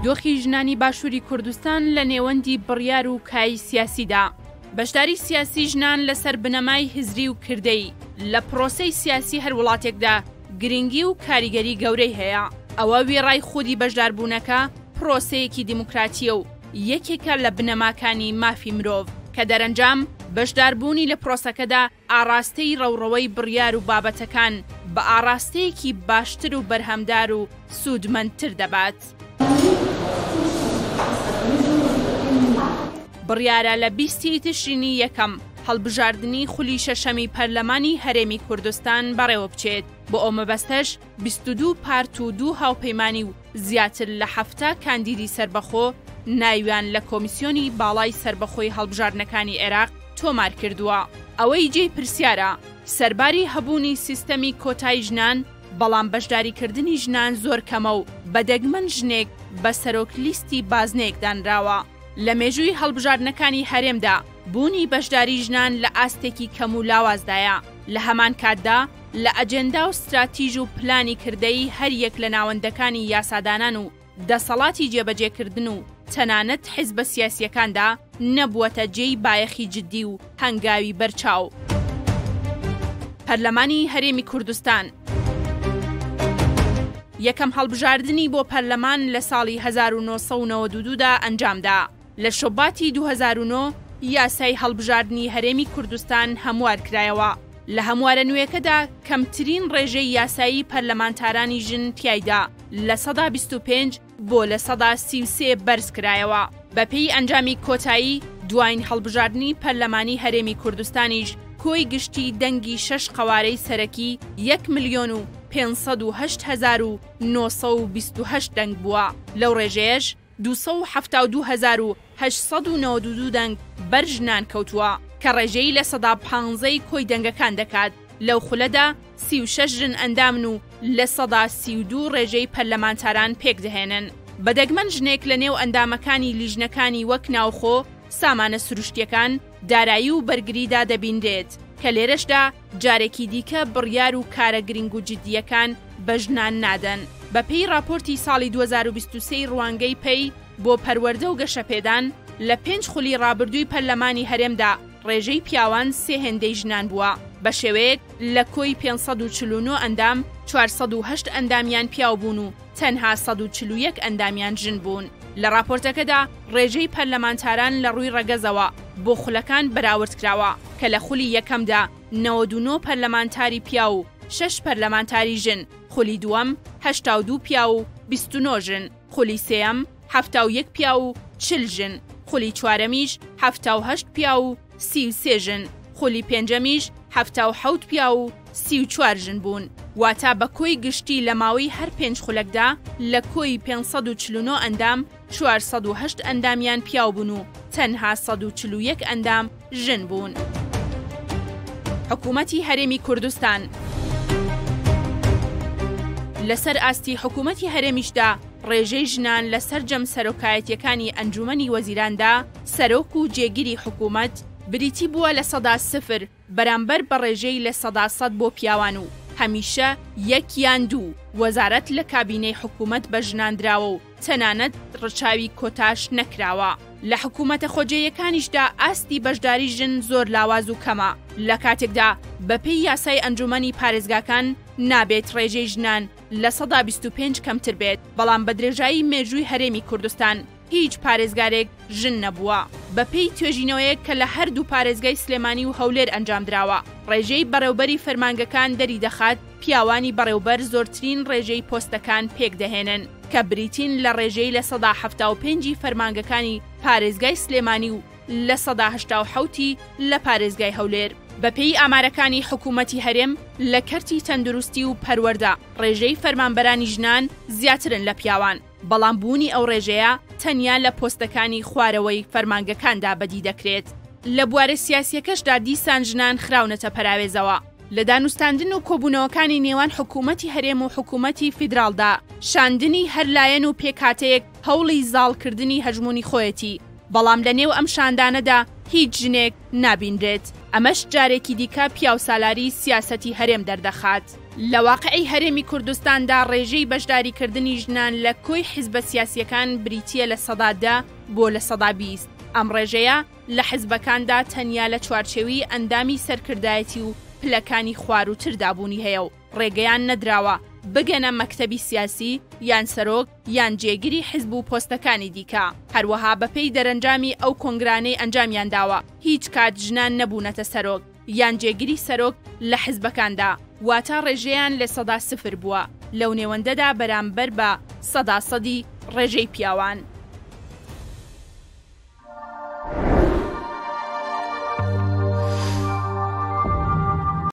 دۆخی ژنانی باشووری کوردستان لە نێوەندی بڕیار و کای سیاسیدا. بەشداری سیاسی ژنان لەسەر بنەمای هزری و کردەی لە پرۆسەی سیاسی هەر وڵاتێکدا گرنگی و کاریگەری گەورەی هەیە. ئەوە وێڕای خودی بەشداربوونەکە پرۆسەیەکی دیموکراتیە و یەکێکە لە بنەماکانی مافی مرۆڤ کە دەرەنجام بەشداربوونی لە پرۆسەکەدا ئاراستەی ڕەوڕەوەی بڕیار و بابەتەکان بە ئاراستەیەکی باشتر و بەرهەمدار و سوودمەندتر دەبات. بڕیارە لە 20 تشرینی یەکەم هەڵبژاردننی خولی شەشەمی پەرلەمانی هەرێمی کوردستان بەڕێوە بچێت. بۆ ئەو مەبەستەش 22 پارت و 2 هاوپەیمانی و زیاتر لە 7 کاندیدی سربەخۆ ناویان لە کۆمیسیۆنی باڵای سربەخۆی هەڵبژاردنەکانی عێراق تۆمار کردووە. ئەوەی جێی پرسیارە سەرباری هەبوونی سیستەمی کۆتای ژنان، بەڵام بەشداریکردنی ژنان زۆر کەمە و بەدەگمەن ژنێک بە سەرۆک لیستی بازنەیەک دانراوە. لە مێژووی هەڵبژاردنەکانی هەرێمدا بوونی بەشداری ژنان لە ئاستێکی کەم و لاوازدایە. لە هەمان کاتدا لە ئەجەندا و استراتیژ و پلانی کردەی هەریەک لە ناوەندەکانی یاسادانان و دەسەڵاتی جێبەجێکردن و تەنانەت حیزبە سیاسیەکاندا نەبووەتە جێی بایەخی جددی و هەنگاوی بەرچاو. پەرلەمانی هەرێمی کوردستان یەکەم هەڵبژاردننی بۆ پەرلەمان لە ساڵی 1992دا ئەنجامدا. لە شۆباتی 2009 یاسای هەڵبژاردننی هەرێمی کوردستان هەموار کرایەوە. لە هەموارە نوێیەکەدا کەمترین ڕێژەی یاسایی پەرلەمانتارانی ژن تیایدا لە 125 بۆ لە 133 بەرز کرایەوە. بەپێی ئەنجامی کۆتایی دوایین هەڵبژاردننی پەرلەمانی هەرێمی کوردستانیش کۆی گشتی دەنگی 6 قەوارەی سەرەکی 1,508,928 دەنگ بووە. لەو ڕێژەیەش 272,892 دەنگ بەر ژنان کەوتووە کە ڕێژەی لە 115 کۆی دەنگەکان دەکات. لەو خولەدا 36 ژن ئەندامن و لە 132 ڕێژەی پەرلەمانتاران پێک دەهێنن. بەدەگمەن ژنێک لە نێو ئەندامەکانی لیژنەکانی وەک ناوخۆ، سامانە سروشتیەکان، دارایی و بەرگریدا دەبیندێت کە لێرەشدا جارێکی دیکە بڕیار و کارە گرنگ و جددیەکان بە ژنان نادەن. بەپێی راپۆرتی ساڵی 2023 ڕوانگەی پێی بۆ پەروەردە و گەشەپێدان لە 5 خولی ڕابردووی پەرلەمانی هەرێمدا ڕێژەی پیاوان 3 هێندەی ژنان بووە. بە شێوەیەک لە کۆی 549 ئەندام 408 ئەندامیان پیاو بوون و تەنها 141 ئەندامیان ژن بوون. لە راپۆرتەکەدا ڕێژەی پەرلەمانتاران لە ڕووی ڕەگەزەوە بۆ خولەکان بەراورد کراوە کە لە خولی یەکەمدا 99 پەرلەمانتاری پیا و 6 پەرلەمانتاری ژن، خولی دووەم 82 پیا و 29 ژن، خولی سێەم 71 پیا و 40 ژن، خولی چوارەمیش 78 پیا و 33 ژن، خولی پێنجەمیش 77 پیا و 34 ژن بوون. واتە بە کۆی گشتی لە ماوەی هەر 5 خولەکدا لە کۆی 549 ئەندام 408 ئەندامیان پیاو بوون و تەنها 141 ئەندام ژن بوون. حکوومەتی هەرێمی کوردستان لەسەر ئاستی حکوومەتی هەرێمیشدا ڕێژەی ژنان لە سەرجەم سەرۆکایەتیەکانی ئەنجومەنی وەزیراندا سەرۆک و جێگیری حکوومەت بریتی بووە لە 0 بەرامبەر بە ڕێژەی لە 100 بۆ پیاوان و هەمیشە 1 یان 2 وەزارەت لە کابینەی حکوومەت بە ژناندراوە و تەنانەت ڕچاوی کۆتاش نەکراوە. لە حکوومەتە خۆجێیەکانیشدا ئاستی بەشداری ژن زۆر لاواز و کەمە. لە کاتێکدا بەپێی یاسای ئەنجومەنی پارێزگاکان نابێت ڕێژەی ژنان لە 125 کەمتر بێت، بەڵام بە درێژایی مێژووی هەرێمی کوردستان هیچ پارێزگارێک ژن نەبووە. بەپێی توێژینەوەیەک کە لە هەردوو پارێزگای سلێمانی و هەولێر ئەنجامدراوە، ڕێژەی بەڕێوبەری فەرمانگەکان دەری دەخات پیاوانی بەڕێوبەر زۆرترین ڕێژەی پۆستەکان پێک دەهێنن کە بریتین لە ڕێژەی لە 175 فەرمانگەکانی پارێزگای سلێمانی و لە 187 لە پارێزگای هەولێر. بەپێی ئامارەکانی حکوومەتی هەرێم لە کەرتی تەندروستی و پەروەردە ڕێژەی فەرمانبەرانی ژنان زیاترن لە پیاوان، بەڵام بوونی ئەو ڕێژەیە تەنیا لە پۆستەکانی خوارەوەی فەرمانگەکاندا بەدی دەکرێت. لە بوارە سیاسیەکەشدا دیسان ژنان خراونەتە پەراوێزەوە. لە دانوستاندن و کۆبوونەوەکانی نێوان حکوومەتی هەرێم و حکوومەتی فیدراڵدا شاندنی هەرلایەن و پێکاتەیەک هەوڵی زاڵکردنی هەژمونی خۆیەتی، بەڵام لە نێو ئەم شاندانەدا هیچ ژنێک نابیندرێت. ئەمەش جارێکی دیکە پیاو سالاری سیاسەتی هەرێم دەردەخات. لە واقعی هەرێمی کوردستاندا ڕێژەی بەشداریکردنی ژنان لە کۆی حیزبە سیاسیەکان بریتیە لە سەدا 10 بۆ لە سەدا 20. ئەم ڕێژەیە لە حیزبەکاندا تەنیا لە چوارچێوی ئەندامی سەرکردایەتی و پلەکانی خوار و تردابوونی هەیە و ڕێگەیان نەدراوە بگەنە مەکتەبی سیاسی یان سەرۆک یان جێگیری حیزب و پۆستەکانی دیکە. هەروەها بەپێی دەرەنجامی ئەو کۆنگرانەی ئەنجامیان داوە هیچ کات ژنان نەبوونەتە سەرۆک یان جێگیری سەرۆک لە حیزبەکاندا، واتە ڕێژەیان لە سەدا 0 بووە، لەو نێوەندەدا بەرامبەر بە 100% ڕێژەی پیاوان.